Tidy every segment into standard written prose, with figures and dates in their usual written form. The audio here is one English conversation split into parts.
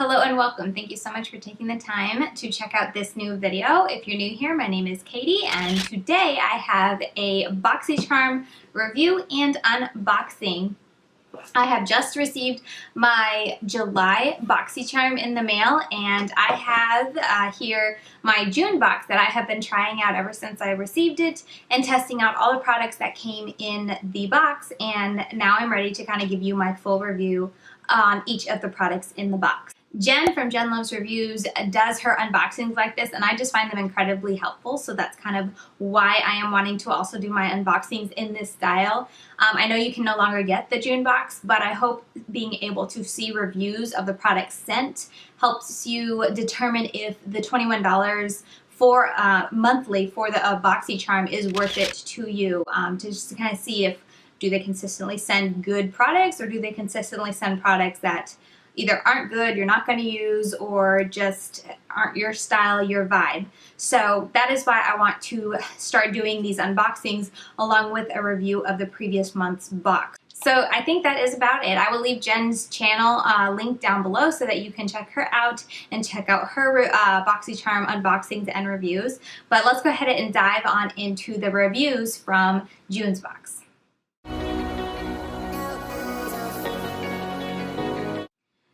Hello and welcome. Thank you so much for taking the time to check out this new video. If you're new here, my name is Katie and today I have a Boxycharm review and unboxing. I have just received my July Boxycharm in the mail, and I have here my June box that I have been trying out ever since I received it and testing out all the products that came in the box, and now I'm ready to kind of give you my full review on each of the products in the box. Jen from Jen Loves Reviews does her unboxings like this, and I just find them incredibly helpful, so that's kind of why I am wanting to also do my unboxings in this style. I know you can no longer get the June box, but I hope being able to see reviews of the products sent helps you determine if the $21 for monthly for the Boxycharm is worth it to you, to just kind of see if do they consistently send good products, or do they consistently send products that either aren't good, you're not going to use, or just aren't your style, your vibe. So that is why I want to start doing these unboxings along with a review of the previous month's box. So I think that is about it. I will leave Jen's channel linked down below so that you can check her out and check out her Boxycharm unboxings and reviews. But let's go ahead and dive on into the reviews from June's box.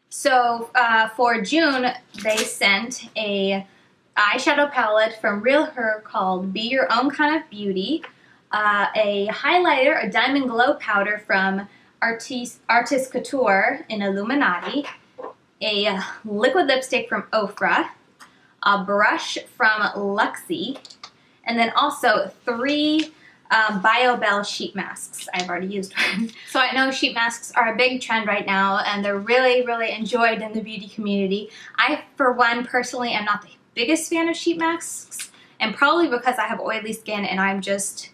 So for June, they sent a eyeshadow palette from RealHer called Be Your Own Kind of Beauty, a highlighter, a diamond glow powder from Artist Couture in Illuminati, a liquid lipstick from OFRA, a brush from Luxie, and then also 3 BioBelle sheet masks. I've already used one. So I know sheet masks are a big trend right now, and they're really enjoyed in the beauty community. I, for one, personally am not the biggest fan of sheet masks, and probably because I have oily skin and I just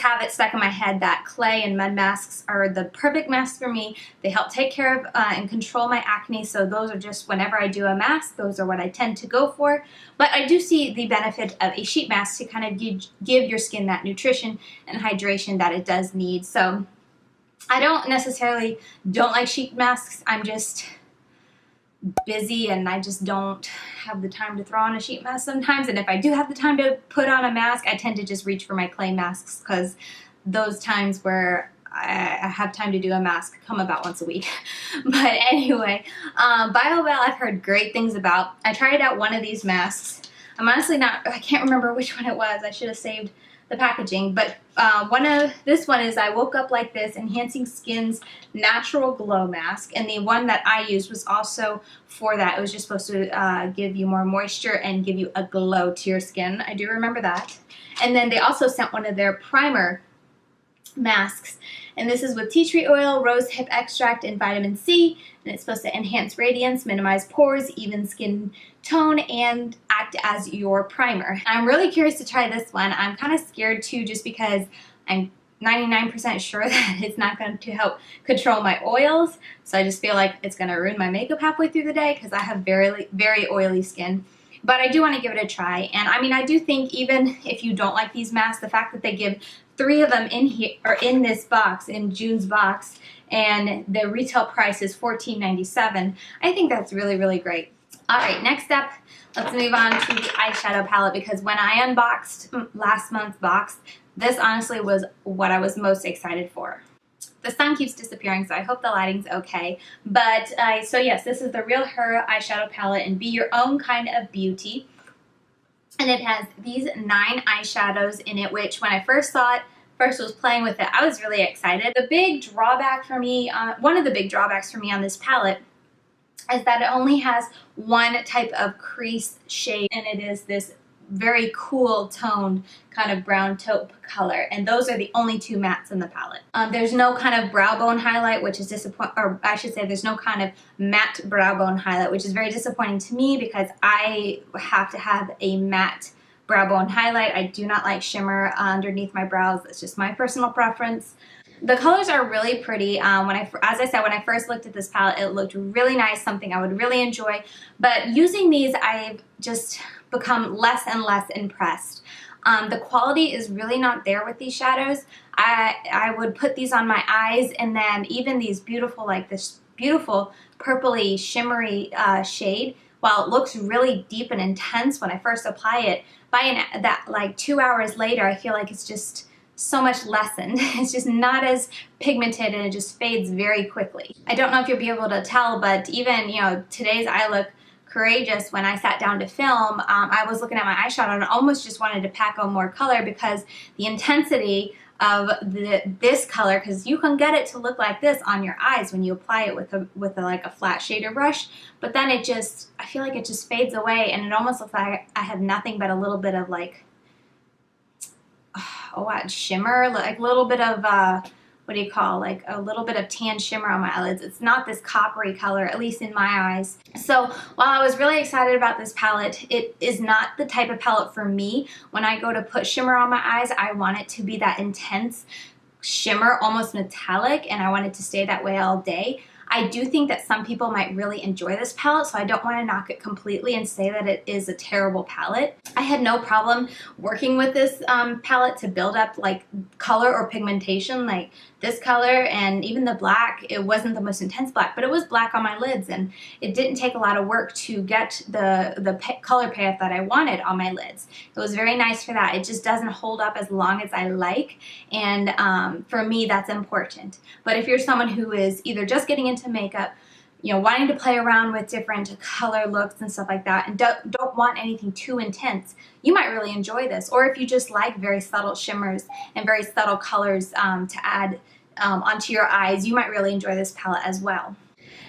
have it stuck in my head that clay and mud masks are the perfect mask for me. They help take care of and control my acne, so those are just, whenever I do a mask, those are what I tend to go for. But I do see the benefit of a sheet mask to kind of give your skin that nutrition and hydration that it does need. So I don't like sheet masks. I'm just busy and I just don't have the time to throw on a sheet mask sometimes, and if I do have the time to put on a mask, I tend to just reach for my clay masks, because those times where I have time to do a mask come about once a week. But anyway, BioBelle I've heard great things about. I tried out one of these masks. I'm honestly I can't remember which one it was. I should have saved the packaging, but this one is I Woke Up Like This Enhancing Skin's Natural Glow Mask, and the one that I used was also for that. It was just supposed to give you more moisture and give you a glow to your skin. I do remember that. And then they also sent one of their primer masks, and this is with tea tree oil, rose hip extract, and vitamin C, and it's supposed to enhance radiance, minimize pores, even skin tone, and act as your primer. I'm really curious to try this one. I'm kind of scared too, just because I'm 99% sure that it's not going to help control my oils, so I just feel like it's going to ruin my makeup halfway through the day, because I have very oily skin. But I do want to give it a try, and I mean, I do think even if you don't like these masks, the fact that they give 3 of them in here, or in this box, in June's box, and the retail price is $14.97, I think that's really great. Alright, next up, let's move on to the eyeshadow palette, because when I unboxed last month's box, this honestly was what I was most excited for. The sun keeps disappearing, so I hope the lighting's okay. But, so yes, this is the RealHer eyeshadow palette in Be Your Own Kind of Beauty. And it has these 9 eyeshadows in it, which when I first was playing with it, I was really excited. The big drawback for me, one of the big drawbacks for me on this palette is that it only has one type of crease shade, and it is this very cool toned kind of brown taupe color, and those are the only 2 mattes in the palette. There's no kind of brow bone highlight, which is disappointing, or I should say there's no kind of matte brow bone highlight, which is very disappointing to me, because I have to have a matte brow bone highlight. I do not like shimmer underneath my brows. That's just my personal preference. The colors are really pretty. As I said, when I first looked at this palette, it looked really nice, something I would really enjoy. But using these, I've just become less and less impressed. The quality is really not there with these shadows. I would put these on my eyes, and then even these beautiful, like this beautiful purpley, shimmery shade. While it looks really deep and intense when I first apply it, by like 2 hours later, I feel like it's just so much lessened. It's just not as pigmented and it just fades very quickly. I don't know if you'll be able to tell, but even, you know, today's eye look courageous. When I sat down to film, I was looking at my eyeshadow and almost just wanted to pack on more color because the intensity of this color, because you can get it to look like this on your eyes when you apply it with like a flat shader brush, but then it just, I feel like it just fades away and it almost looks like I have nothing but a little bit of like, shimmer, like a little bit of what do you call, like a little bit of tan shimmer on my eyelids. It's not this coppery color, at least in my eyes. So while I was really excited about this palette, it is not the type of palette for me. When I go to put shimmer on my eyes, I want it to be that intense shimmer, almost metallic, and I want it to stay that way all day. I do think that some people might really enjoy this palette, so I don't want to knock it completely and say that it is a terrible palette. I had no problem working with this palette to build up like color or pigmentation, like this color and even the black. It wasn't the most intense black, but it was black on my lids, and it didn't take a lot of work to get the color payoff that I wanted on my lids. It was very nice for that. It just doesn't hold up as long as I like, and for me that's important. But if you're someone who is either just getting into makeup, you know, wanting to play around with different color looks and stuff like that, and don't want anything too intense, you might really enjoy this. Or if you just like very subtle shimmers and very subtle colors to add onto your eyes, you might really enjoy this palette as well.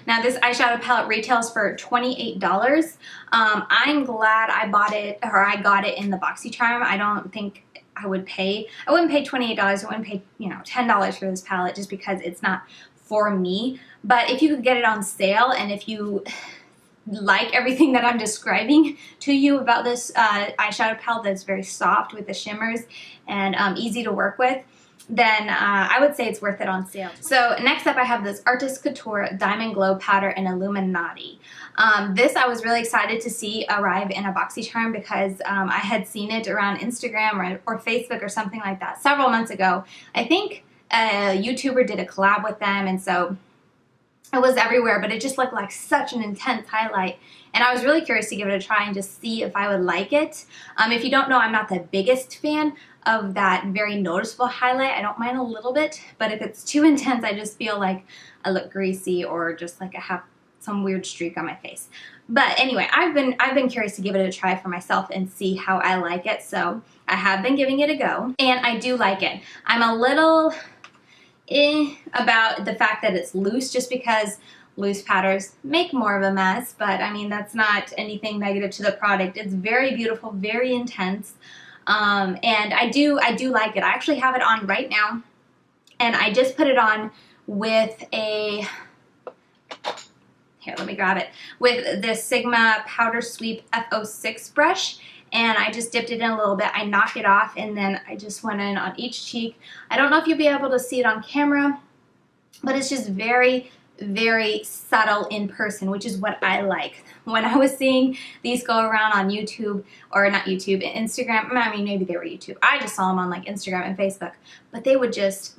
Now this eyeshadow palette retails for $28. I'm glad I bought it, or I got it in the Boxycharm. I don't think I wouldn't pay $28. I wouldn't pay, you know, $10 for this palette just because it's not for me. But if you could get it on sale, and if you like everything that I'm describing to you about this eyeshadow palette that's very soft with the shimmers and easy to work with, then I would say it's worth it on sale. So next up I have this Artist Couture Diamond Glow Powder in Illuminati. This I was really excited to see arrive in a Boxycharm because I had seen it around Instagram or Facebook or something like that several months ago. I think a YouTuber did a collab with them, and so it was everywhere, but it just looked like such an intense highlight. And I was really curious to give it a try and just see if I would like it. If you don't know, I'm not the biggest fan of that very noticeable highlight. I don't mind a little bit, but if it's too intense, I just feel like I look greasy or just like I have some weird streak on my face. But anyway, I've been curious to give it a try for myself and see how I like it. So I have been giving it a go, and I do like it. I'm a little about the fact that it's loose, just because loose powders make more of a mess, but I mean, that's not anything negative to the product. It's very beautiful, very intense, and I do like it. I actually have it on right now, and I just put it on with a, here, let me grab it, with this Sigma Powder Sweep F06 brush. And I just dipped it in a little bit. I knocked it off, and then I just went in on each cheek. I don't know if you'll be able to see it on camera, but it's just very, very subtle in person, which is what I like. When I was seeing these go around on YouTube, or not YouTube, Instagram, I mean, maybe they were YouTube. I just saw them on like Instagram and Facebook, but they would just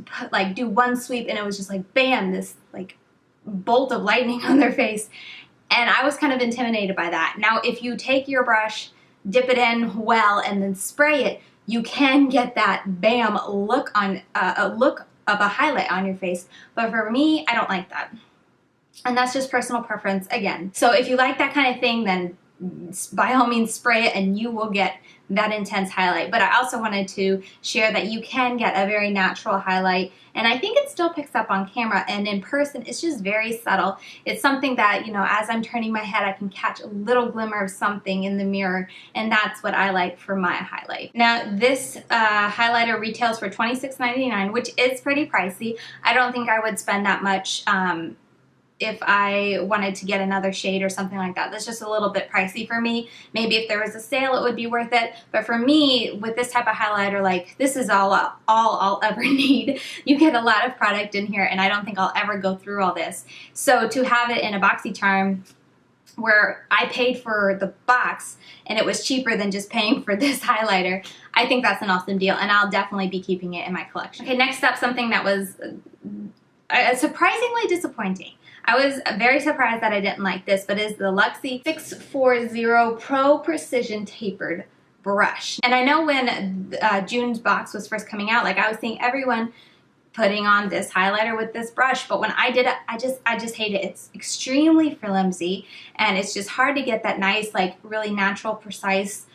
do one sweep, and it was just like, bam, this like bolt of lightning on their face. And I was kind of intimidated by that. Now, if you take your brush, dip it in well, and then spray it, you can get that bam look on a look of a highlight on your face. But for me, I don't like that, and that's just personal preference again. So if you like that kind of thing, then by all means spray it, and you will get that intense highlight. But I also wanted to share that you can get a very natural highlight, and I think it still picks up on camera, and in person it's just very subtle. It's something that, you know, as I'm turning my head, I can catch a little glimmer of something in the mirror, and that's what I like for my highlight. Now this highlighter retails for $26.99, which is pretty pricey. I don't think I would spend that much if I wanted to get another shade or something like that. That's just a little bit pricey for me. Maybe if there was a sale, it would be worth it. But for me, with this type of highlighter, like, this is all I'll ever need. You get a lot of product in here, and I don't think I'll ever go through all this. So to have it in a Boxycharm, where I paid for the box and it was cheaper than just paying for this highlighter, I think that's an awesome deal, and I'll definitely be keeping it in my collection. Okay, next up, something that was surprisingly disappointing. I was very surprised that I didn't like this, but it's the Luxie 640 Pro Precision Tapered Brush. And I know when June's box was first coming out, like I was seeing everyone putting on this highlighter with this brush, but when I did it, I just hate it. It's extremely flimsy, and it's just hard to get that nice, like really natural, precise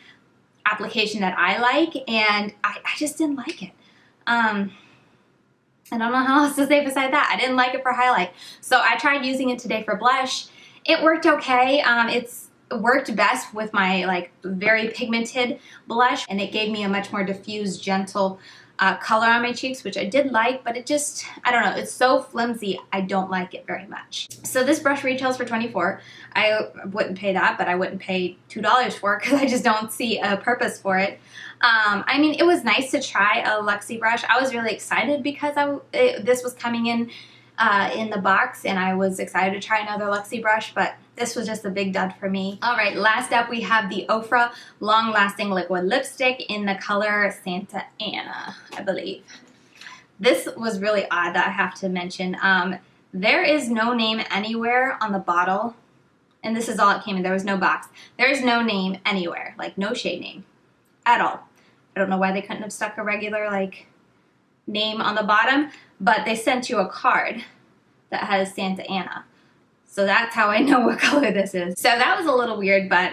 application that I like, and I just didn't like it. I don't know how else to say beside that. I didn't like it for highlight. So I tried using it today for blush. It worked okay. It's worked best with my like very pigmented blush, and it gave me a much more diffused, gentle color on my cheeks, which I did like, but it just, I don't know, it's so flimsy, I don't like it very much. So this brush retails for $24. I wouldn't pay that, but I wouldn't pay $2 for it because I just don't see a purpose for it. I mean, it was nice to try a Luxie brush. I was really excited because this was coming in the box, and I was excited to try another Luxie brush, but this was just a big dud for me. All right, last up we have the OFRA Long Lasting Liquid Lipstick in the color Santa Ana, I believe. This was really odd that I have to mention. There is no name anywhere on the bottle, and this is all it came in. There was no box. There is no name anywhere, like no shade name at all. I don't know why they couldn't have stuck a regular like name on the bottom, but they sent you a card that has Santa Ana. So that's how I know what color this is. So that was a little weird, but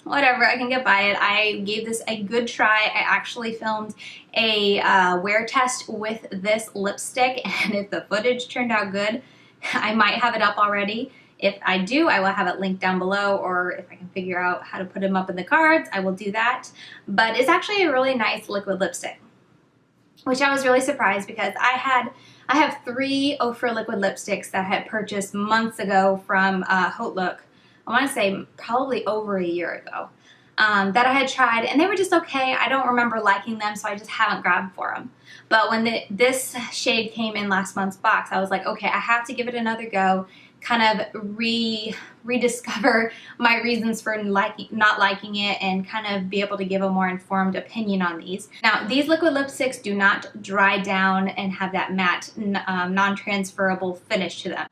whatever, I can get by it. I gave this a good try. I actually filmed a wear test with this lipstick, and if the footage turned out good, I might have it up already. If I do, I will have it linked down below, or if I can figure out how to put them up in the cards, I will do that. But it's actually a really nice liquid lipstick, which I was really surprised because I have 3 OFRA liquid lipsticks that I had purchased months ago from Haute Look. I want to say probably over a year ago, that I had tried, and they were just okay. I don't remember liking them, so I just haven't grabbed for them. But when this shade came in last month's box, I was like, okay, I have to give it another go, kind of rediscover my reasons for not liking it, and kind of be able to give a more informed opinion on these. Now, these liquid lipsticks do not dry down and have that matte, non-transferable finish to them.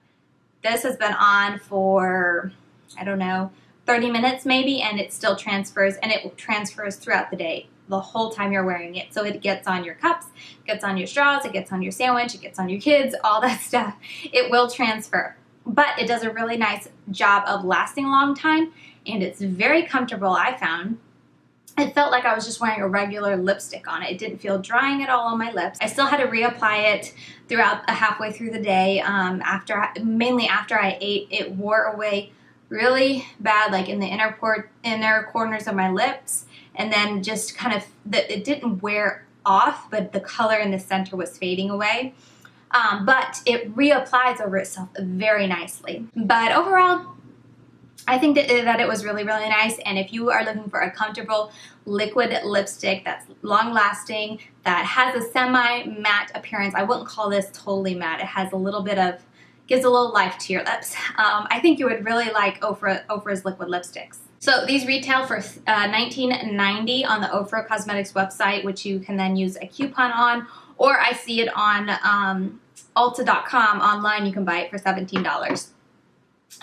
This has been on for, I don't know, 30 minutes maybe, and it still transfers, and it transfers throughout the day, the whole time you're wearing it. So it gets on your cups, gets on your straws, it gets on your sandwich, it gets on your kids, all that stuff. It will transfer. But it does a really nice job of lasting a long time, and it's very comfortable, I found. It felt like I was just wearing a regular lipstick on it. It didn't feel drying at all on my lips. I still had to reapply it throughout halfway through the day. Mainly after I ate, it wore away really bad, like in the inner corners of my lips, and then just kind of, it didn't wear off, but the color in the center was fading away. But it reapplies over itself very nicely. But overall, I think that it was really, really nice. And if you are looking for a comfortable liquid lipstick that's long-lasting, that has a semi-matte appearance, I wouldn't call this totally matte. It has a little bit of, gives a little life to your lips. I think you would really like OFRA's liquid lipsticks. So these retail for $19.90 on the OFRA Cosmetics website, which you can then use a coupon on, or I see it on Ulta.com online. You can buy it for $17.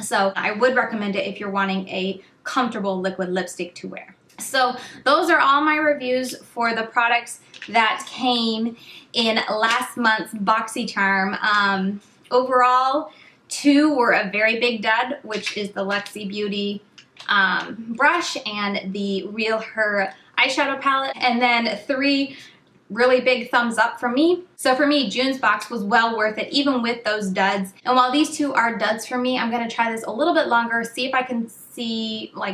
So I would recommend it if you're wanting a comfortable liquid lipstick to wear. So those are all my reviews for the products that came in last month's Boxycharm. Overall, 2 were a very big dud, which is the Luxie Beauty brush and the RealHer eyeshadow palette, and then 3 really big thumbs up from me. So for me, June's box was well worth it, even with those duds. And while these 2 are duds for me, I'm gonna try this a little bit longer, see if I can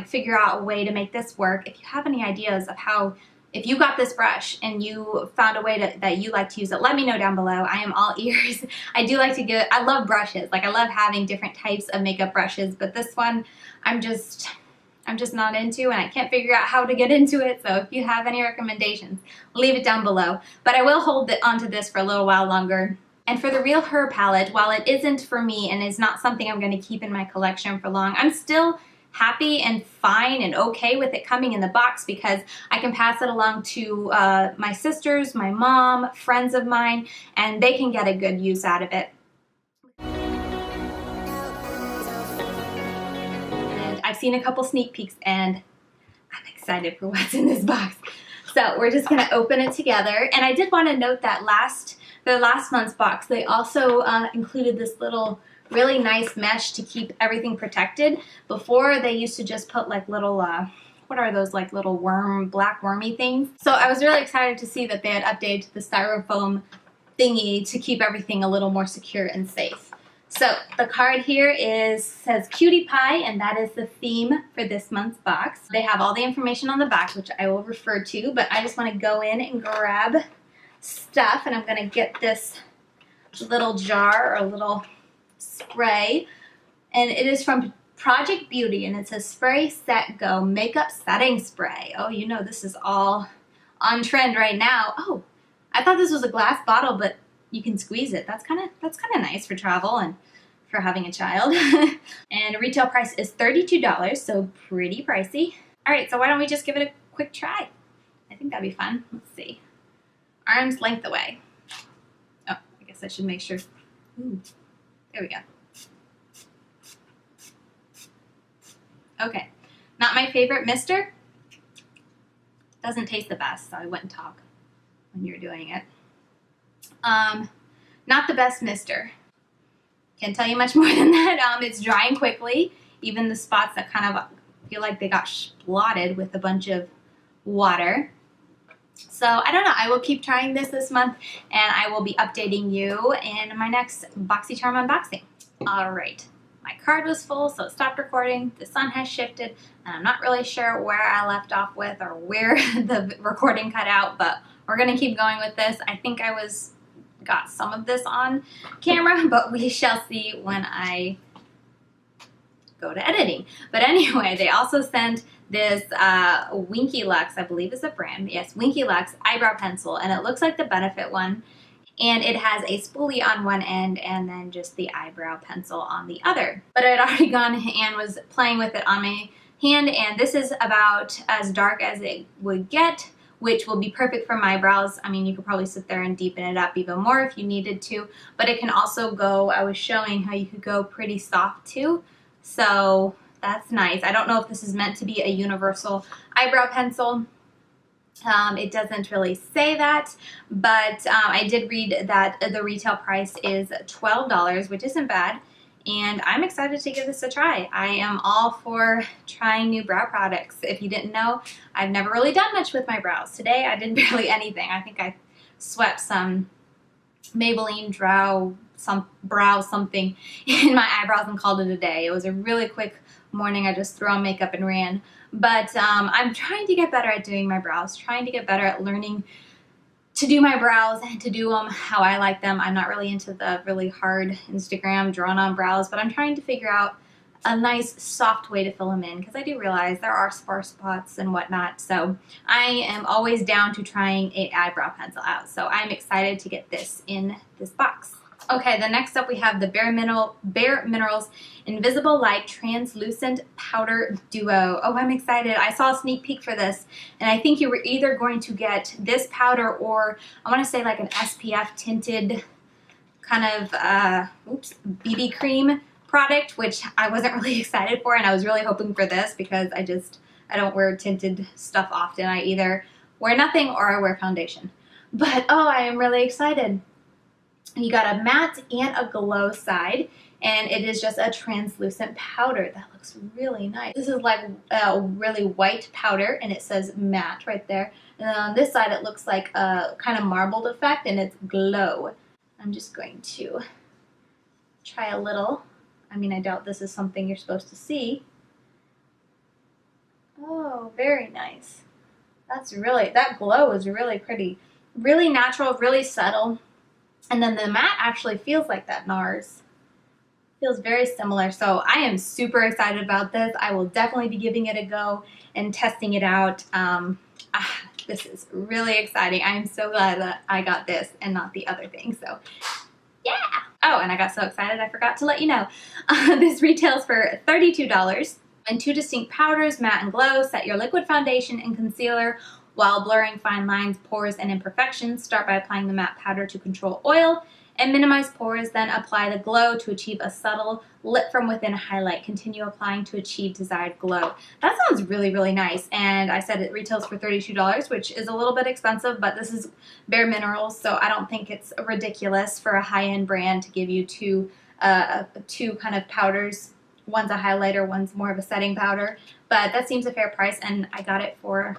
figure out a way to make this work. If you have any ideas of how, if you got this brush and you found a way that you like to use it, let me know down below. I am all ears. I love brushes. Like, I love having different types of makeup brushes, but this one, I'm just not into, and I can't figure out how to get into it. So if you have any recommendations, leave it down below. But I will hold onto this for a little while longer. And for the RealHer palette, while it isn't for me and is not something I'm going to keep in my collection for long, I'm still happy and fine and okay with it coming in the box, because I can pass it along to my sisters, my mom, friends of mine, and they can get a good use out of it. seen a couple sneak peeks and I'm excited for what's in this box. So we're just gonna open it together. And I did want to note that the last month's box, they also included this little really nice mesh to keep everything protected. Before, they used to just put like little, what are those, like little black wormy things? So I was really excited to see that they had updated the styrofoam thingy to keep everything a little more secure and safe. So the card here says Cutie Pie, and that is the theme for this month's box. They have all the information on the back, which I will refer to, but I just want to go in and grab stuff, and I'm going to get this little jar or little spray, and it is from Project Beauty, and it says Spray Set Go Makeup Setting Spray. Oh, you know this is all on trend right now. Oh, I thought this was a glass bottle, but you can squeeze it. That's kind of nice for travel and for having a child. And retail price is $32, so pretty pricey. All right, so why don't we just give it a quick try? I think that'd be fun. Let's see. Arm's length away. Oh, I guess I should make sure. Ooh, there we go. Okay, not my favorite mister. Doesn't taste the best, so I wouldn't talk when you're doing it. Not the best mister. Can't tell you much more than that. It's drying quickly. Even the spots that kind of feel like they got blotted with a bunch of water. So I don't know. I will keep trying this month, and I will be updating you in my next Boxycharm unboxing. All right. My card was full, so it stopped recording. The sun has shifted, and I'm not really sure where I left off with or where the recording cut out, but we're going to keep going with this. I think I got some of this on camera, but we shall see when I go to editing. But anyway, they also sent this Winky Lux, I believe is a brand. Yes, Winky Lux eyebrow pencil, and it looks like the Benefit one. And it has a spoolie on one end and then just the eyebrow pencil on the other. But I had already gone and was playing with it on my hand, and this is about as dark as it would get, which will be perfect for my brows. I mean, you could probably sit there and deepen it up even more if you needed to, but it can also go, I was showing how you could go pretty soft too, so that's nice. I don't know if this is meant to be a universal eyebrow pencil. It doesn't really say that, but I did read that the retail price is $12, which isn't bad, and I'm excited to give this a try. I am all for trying new brow products. If you didn't know, I've never really done much with my brows. Today I did barely anything. I think I swept some Maybelline brow something in my eyebrows and called it a day. It was a really quick morning. I just threw on makeup and ran. But I'm trying to get better at doing my brows, trying to get better at learning to do my brows and to do them how I like them. I'm not really into the really hard Instagram drawn-on brows, but I'm trying to figure out a nice soft way to fill them in, because I do realize there are sparse spots and whatnot. So I am always down to trying an eyebrow pencil out. So I'm excited to get this in this box. Okay, the next up we have the Bare Minerals Invisible Light Translucent Powder Duo. Oh, I'm excited. I saw a sneak peek for this, and I think you were either going to get this powder or I want to say like an SPF tinted kind of BB cream product, which I wasn't really excited for, and I was really hoping for this because I don't wear tinted stuff often. I either wear nothing or I wear foundation. But oh, I am really excited. You got a matte and a glow side, and it is just a translucent powder that looks really nice. This is like a really white powder, and it says matte right there. And then on this side, it looks like a kind of marbled effect, and it's glow. I'm just going to try a little. I mean, I doubt this is something you're supposed to see. Oh, very nice. That glow is really pretty. Really natural, really subtle. And then the matte actually feels like that NARS. Feels very similar. So I am super excited about this. I will definitely be giving it a go and testing it out. This is really exciting. I am so glad that I got this and not the other thing. So yeah. Oh, and I got so excited I forgot to let you know. This retails for $32. And 2 distinct powders, matte and glow. Set your liquid foundation and concealer while blurring fine lines, pores, and imperfections. Start by applying the matte powder to control oil and minimize pores, then apply the glow to achieve a subtle lit from within highlight. Continue applying to achieve desired glow. That sounds really, really nice, and I said it retails for $32, which is a little bit expensive, but this is Bare Minerals, so I don't think it's ridiculous for a high-end brand to give you two kind of powders. One's a highlighter, one's more of a setting powder, but that seems a fair price, and I got it for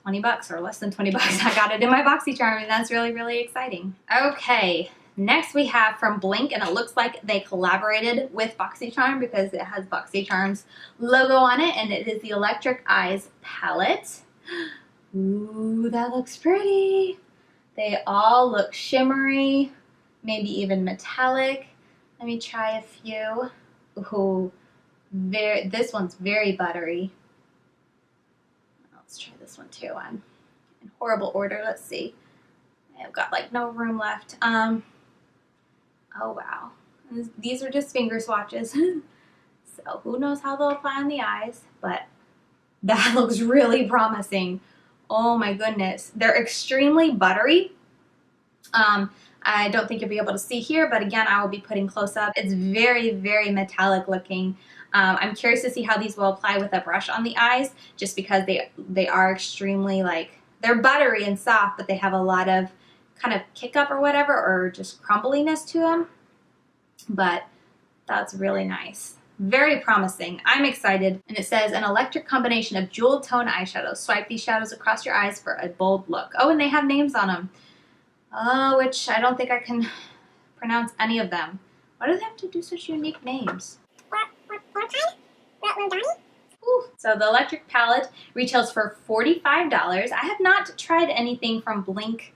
$20 or less than $20. I got it in my Boxycharm, and that's really, really exciting. Okay, next we have from Blink, and it looks like they collaborated with Boxycharm because it has Boxycharm's logo on it, and it is the Electric Eyes palette. Ooh, that looks pretty. They all look shimmery, maybe even metallic. Let me try a few. Ooh, this one's very buttery. Let's try this one too. I'm in horrible order. Let's see. I've got like no room left. Oh wow. These are just finger swatches. So who knows how they'll apply on the eyes, but that looks really promising. Oh my goodness. They're extremely buttery. I don't think you'll be able to see here, but again, I will be putting close up. It's very, very metallic looking. I'm curious to see how these will apply with a brush on the eyes, just because they are extremely, like, they're buttery and soft, but they have a lot of kind of kick up or whatever, or just crumbliness to them. But that's really nice. Very promising. I'm excited. And it says an electric combination of jeweled tone eyeshadows. Swipe these shadows across your eyes for a bold look. Oh, and they have names on them. Oh, which I don't think I can pronounce any of them. Why do they have to do such unique names? Ooh. So the electric palette retails for $45. I have not tried anything from Blink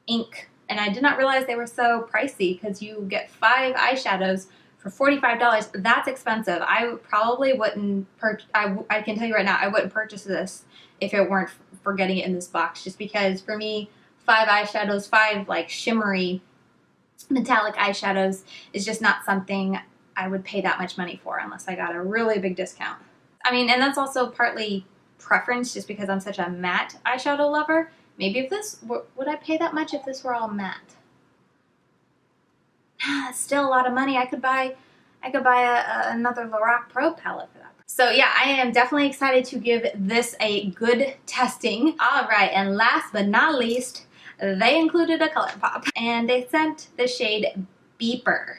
Inc. And I did not realize they were so pricey, because you get 5 eyeshadows for $45. That's expensive. I probably wouldn't I can tell you right now, I wouldn't purchase this if it weren't for getting it in this box, just because for me, 5 eyeshadows, 5 like shimmery metallic eyeshadows is just not something I would pay that much money for unless I got a really big discount. I mean, and that's also partly preference, just because I'm such a matte eyeshadow lover. Maybe if this would I pay that much if this were all matte? That's still a lot of money. I could buy another Lorac Pro palette for that. So yeah, I am definitely excited to give this a good testing. All right, and last but not least, they included a color pop, and they sent the shade Beeper.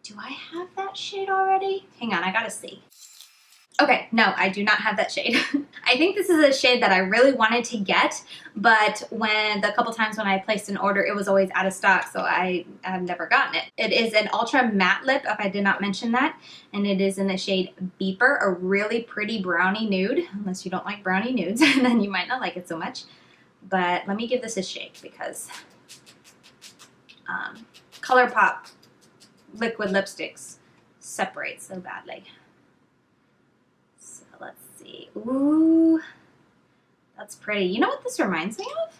Do I have that shade already? Hang on, I gotta see. Okay, no, I do not have that shade. I think this is a shade that I really wanted to get, but the couple times when I placed an order, it was always out of stock, so I have never gotten it. It is an ultra matte lip, if I did not mention that, and it is in the shade Beeper, a really pretty brownie nude, unless you don't like brownie nudes, then you might not like it so much. But let me give this a shake, because ColourPop liquid lipsticks separate so badly. So let's see. Ooh, that's pretty. You know what this reminds me of?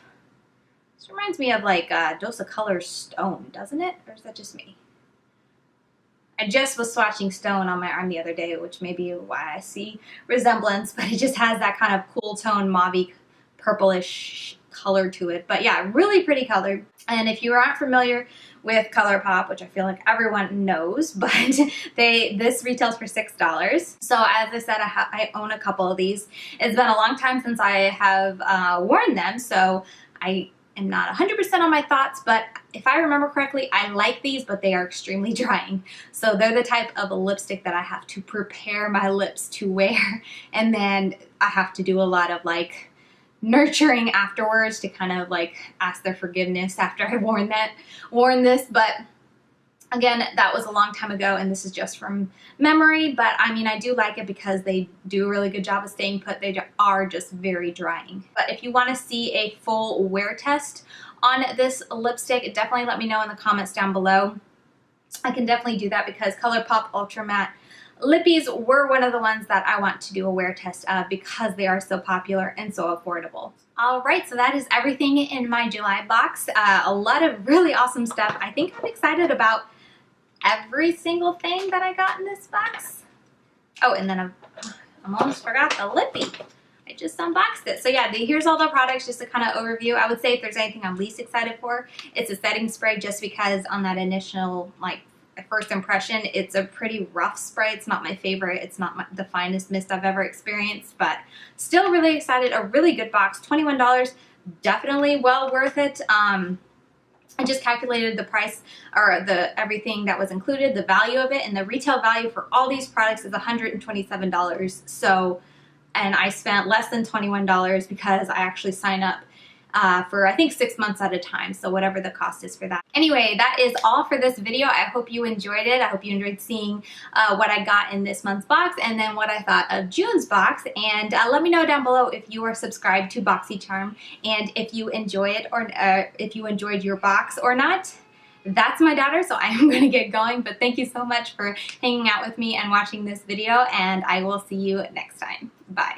This reminds me of like Dose of Color Stone, doesn't it? Or is that just me? I just was swatching Stone on my arm the other day, which may be why I see resemblance, but it just has that kind of cool tone, mauve-y, purplish color to it. But yeah, really pretty color. And if you aren't familiar with ColourPop, which I feel like everyone knows, but this retails for $6. So as I said, I own a couple of these. It's been a long time since I have worn them, so I am not 100% on my thoughts, but if I remember correctly, I like these, but they are extremely drying. So they're the type of a lipstick that I have to prepare my lips to wear, and then I have to do a lot of like nurturing afterwards to kind of like ask their forgiveness after I've worn this. But again, that was a long time ago, and this is just from memory, but I mean, I do like it because they do a really good job of staying put. They are just very drying. But if you want to see a full wear test on this lipstick, definitely let me know in the comments down below. I can definitely do that, because ColourPop Ultra Matte Lippies were one of the ones that I want to do a wear test of, because they are so popular and so affordable. Alright, so that is everything in my July box. A lot of really awesome stuff. I think I'm excited about every single thing that I got in this box. Oh, and then I almost forgot the lippy. I just unboxed it. So yeah, here's all the products, just a kind of overview. I would say if there's anything I'm least excited for, it's a setting spray, just because on that initial, like, first impression, it's a pretty rough spray. It's not my favorite. It's not the finest mist I've ever experienced, but still really excited. A really good box, $21, definitely well worth it. I just calculated the price, or everything that was included, the value of it, and the retail value for all these products is $127. So, and I spent less than $21 because I actually sign up for I think 6 months at a time, so whatever the cost is for that. Anyway, that is all for this video. I hope you enjoyed it. I hope you enjoyed seeing what I got in this month's box and then what I thought of June's box. And let me know down below if you are subscribed to Boxycharm and if you enjoy it, or if you enjoyed your box or not. That's my daughter, so I am going to get going, but thank you so much for hanging out with me and watching this video, and I will see you next time. Bye.